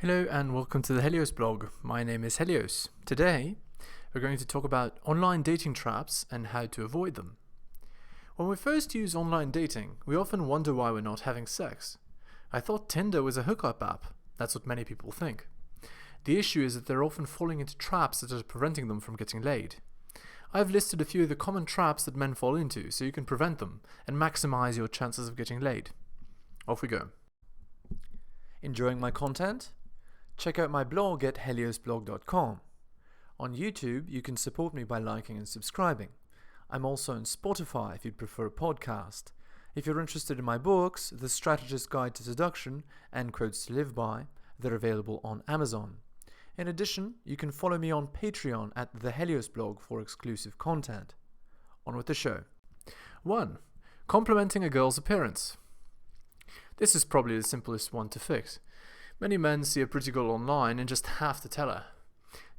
Hello and welcome to the heliosblog. My name is Helios. Today we're going to talk about online dating traps and how to avoid them. When we first use online dating, we often wonder why we're not having sex. I thought Tinder was a hookup app. That's what many people think. The issue is that they're often falling into traps that are preventing them from getting laid. I've listed a few of the common traps that men fall into so you can prevent them and maximize your chances of getting laid. Off we go. Enjoying my content? Check out my blog at heliosblog.com. On YouTube, you can support me by liking and subscribing. I'm also on Spotify if you'd prefer a podcast. If you're interested in my books, The Strategist Guide to Seduction and Quotes to Live By, they're available on Amazon. In addition, you can follow me on Patreon at theheliosblog for exclusive content. On with the show. 1. Complimenting a girl's appearance. This is probably the simplest one to fix. Many men see a pretty girl online and just have to tell her.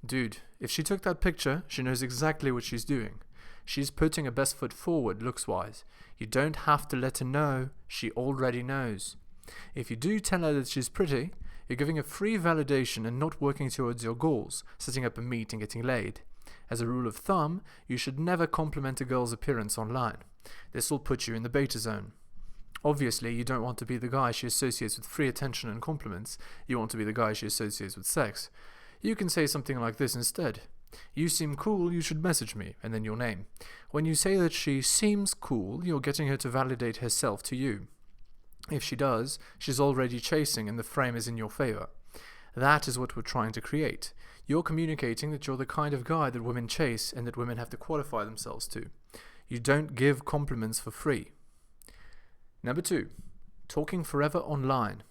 Dude, if she took that picture, she knows exactly what she's doing. She's putting her best foot forward looks-wise. You don't have to let her know, she already knows. If you do tell her that she's pretty, you're giving her free validation and not working towards your goals, setting up a meet and getting laid. As a rule of thumb, you should never compliment a girl's appearance online. This will put you in the beta zone. Obviously, you don't want to be the guy she associates with free attention and compliments. You want to be the guy she associates with sex. You can say something like this instead. You seem cool, you should message me, and then your name. When you say that she seems cool, you're getting her to validate herself to you. If she does, she's already chasing and the frame is in your favor. That is what we're trying to create. You're communicating that you're the kind of guy that women chase and that women have to qualify themselves to. You don't give compliments for free. Number 2. Talking forever online.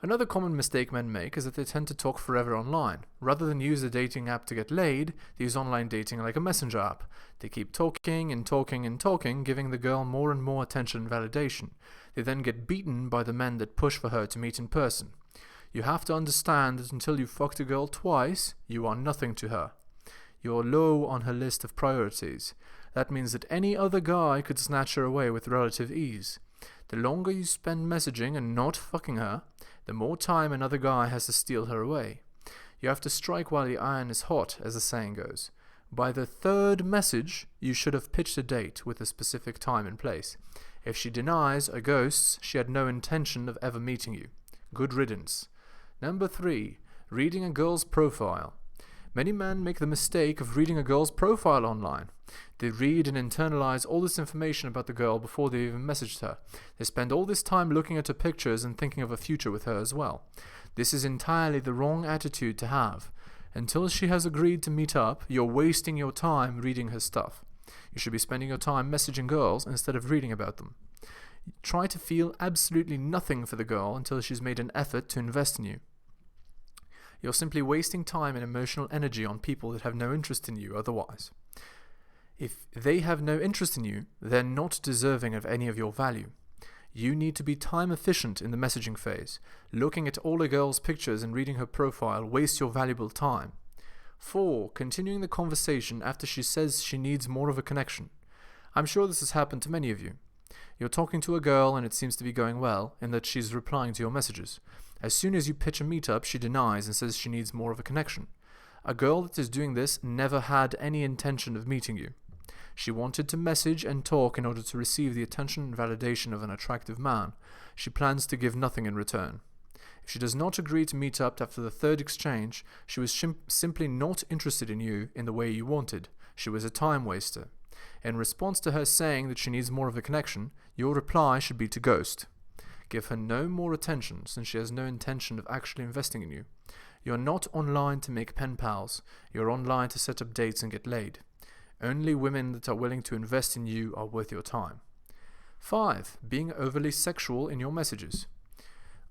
Another common mistake men make is that they tend to talk forever online. Rather than use a dating app to get laid, they use online dating like a messenger app. They keep talking and talking and talking, giving the girl more and more attention and validation. They then get beaten by the men that push for her to meet in person. You have to understand that until you fucked a girl twice, you are nothing to her. You're low on her list of priorities. That means that any other guy could snatch her away with relative ease. The longer you spend messaging and not fucking her, the more time another guy has to steal her away. You have to strike while the iron is hot, as the saying goes. By the third message, you should have pitched a date with a specific time and place. If she denies or ghosts, she had no intention of ever meeting you. Good riddance. Number 3. Reading a girl's profile. Many men make the mistake of reading a girl's profile online. They read and internalize all this information about the girl before they even messaged her. They spend all this time looking at her pictures and thinking of a future with her as well. This is entirely the wrong attitude to have. Until she has agreed to meet up, you're wasting your time reading her stuff. You should be spending your time messaging girls instead of reading about them. Try to feel absolutely nothing for the girl until she's made an effort to invest in you. You're simply wasting time and emotional energy on people that have no interest in you otherwise. If they have no interest in you, they're not deserving of any of your value. You need to be time efficient in the messaging phase. Looking at all a girl's pictures and reading her profile wastes your valuable time. 4. Continuing the conversation after she says she needs more of a connection. I'm sure this has happened to many of you. You're talking to a girl and it seems to be going well, in that she's replying to your messages. As soon as you pitch a meetup, she denies and says she needs more of a connection. A girl that is doing this never had any intention of meeting you. She wanted to message and talk in order to receive the attention and validation of an attractive man. She plans to give nothing in return. If she does not agree to meet up after the third exchange, she was simply not interested in you in the way you wanted. She was a time waster. In response to her saying that she needs more of a connection, your reply should be to ghost. Give her no more attention since she has no intention of actually investing in you. You're not online to make pen pals. You're online to set up dates and get laid. Only women that are willing to invest in you are worth your time. 5. Being overly sexual in your messages.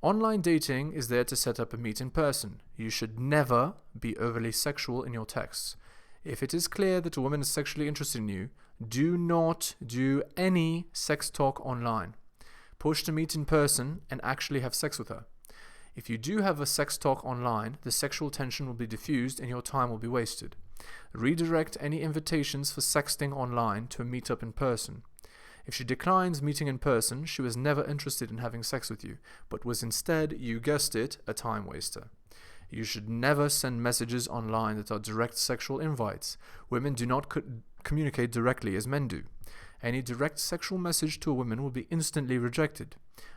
Online dating is there to set up a meet in person. You should never be overly sexual in your texts. If it is clear that a woman is sexually interested in you, do not do any sex talk online. Push to meet in person and actually have sex with her. If you do have a sex talk online, the sexual tension will be diffused and your time will be wasted. Redirect any invitations for sexting online to a meetup in person. If she declines meeting in person, she was never interested in having sex with you, but was instead, you guessed it, a time waster. You should never send messages online that are direct sexual invites. Women do not communicate directly as men do. Any direct sexual message to a woman will be instantly rejected.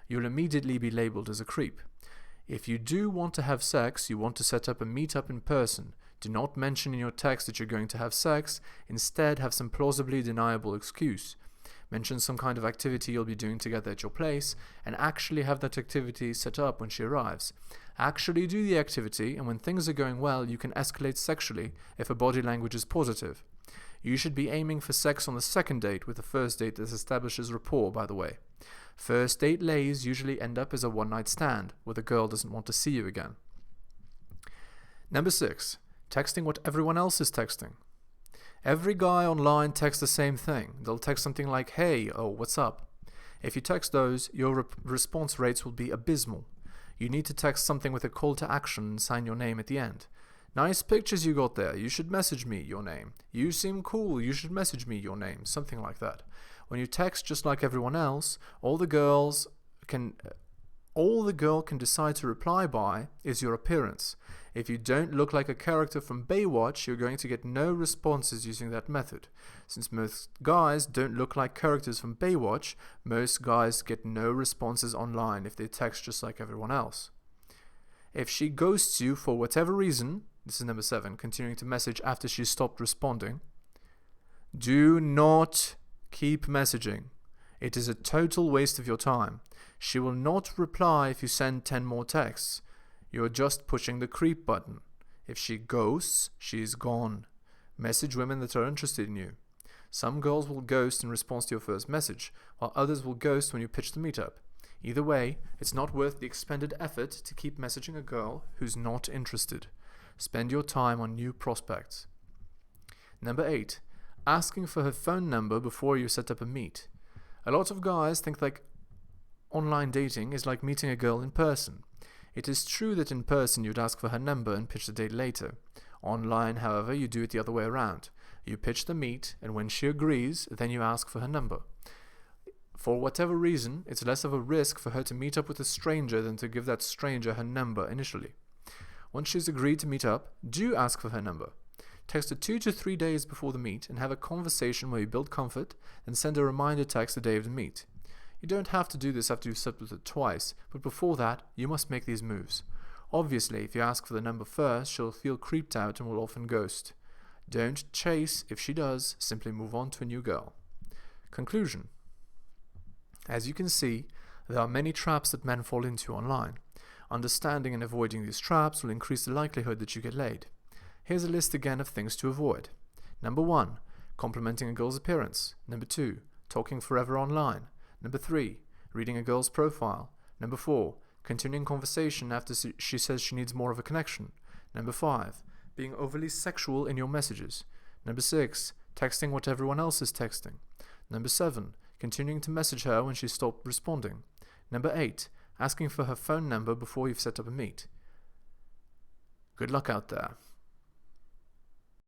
You'll immediately be labeled as a creep. If you do want to have sex, you want to set up a meet-up in person. Do not mention in your text that you're going to have sex. Instead, have some plausibly deniable excuse. Mention some kind of activity you'll be doing together at your place, and actually have that activity set up when she arrives. Actually do the activity, and when things are going well, you can escalate sexually if her body language is positive. You should be aiming for sex on the second date, with the first date that establishes rapport, by the way. First date lays usually end up as a one-night stand, where the girl doesn't want to see you again. Number 6. Texting what everyone else is texting. Every guy online texts the same thing. They'll text something like, hey, oh, what's up? If you text those, your response rates will be abysmal. You need to text something with a call to action and sign your name at the end. Nice pictures you got there. You should message me your name. You seem cool. You should message me your name. Something like that. When you text just like everyone else, all the girl can decide to reply by is your appearance. If you don't look like a character from Baywatch, you're going to get no responses using that method. Since most guys don't look like characters from Baywatch, most guys get no responses online if they text just like everyone else. If she ghosts you for whatever reason, this is number 7, continuing to message after she stopped responding, do not keep messaging. It is a total waste of your time. She will not reply if you send 10 more texts. You're just pushing the creep button. If she ghosts, she's gone. Message women that are interested in you. Some girls will ghost in response to your first message, while others will ghost when you pitch the meetup. Either way, it's not worth the expended effort to keep messaging a girl who's not interested. Spend your time on new prospects. Number 8. Asking for her phone number before you set up a meet. A lot of guys think like online dating is like meeting a girl in person. It is true that in person you'd ask for her number and pitch the date later. Online, however, you do it the other way around. You pitch the meet, and when she agrees, then you ask for her number. For whatever reason, it's less of a risk for her to meet up with a stranger than to give that stranger her number initially. Once she's agreed to meet up, do ask for her number. Text her 2 to 3 days before the meet and have a conversation where you build comfort, then send a reminder text the day of the meet. You don't have to do this after you've slept with her twice, but before that, you must make these moves. Obviously, if you ask for the number first, she'll feel creeped out and will often ghost. Don't chase. If she does, simply move on to a new girl. Conclusion. As you can see, there are many traps that men fall into online. Understanding and avoiding these traps will increase the likelihood that you get laid. Here's a list again of things to avoid. Number 1. Complimenting a girl's appearance. Number 2. Talking forever online. Number 3. Reading a girl's profile. Number 4. Continuing conversation after she says she needs more of a connection. Number 5. Being overly sexual in your messages. Number 6. Texting what everyone else is texting. Number 7. Continuing to message her when she stopped responding. Number 8. Asking for her phone number before you've set up a meet. Good luck out there.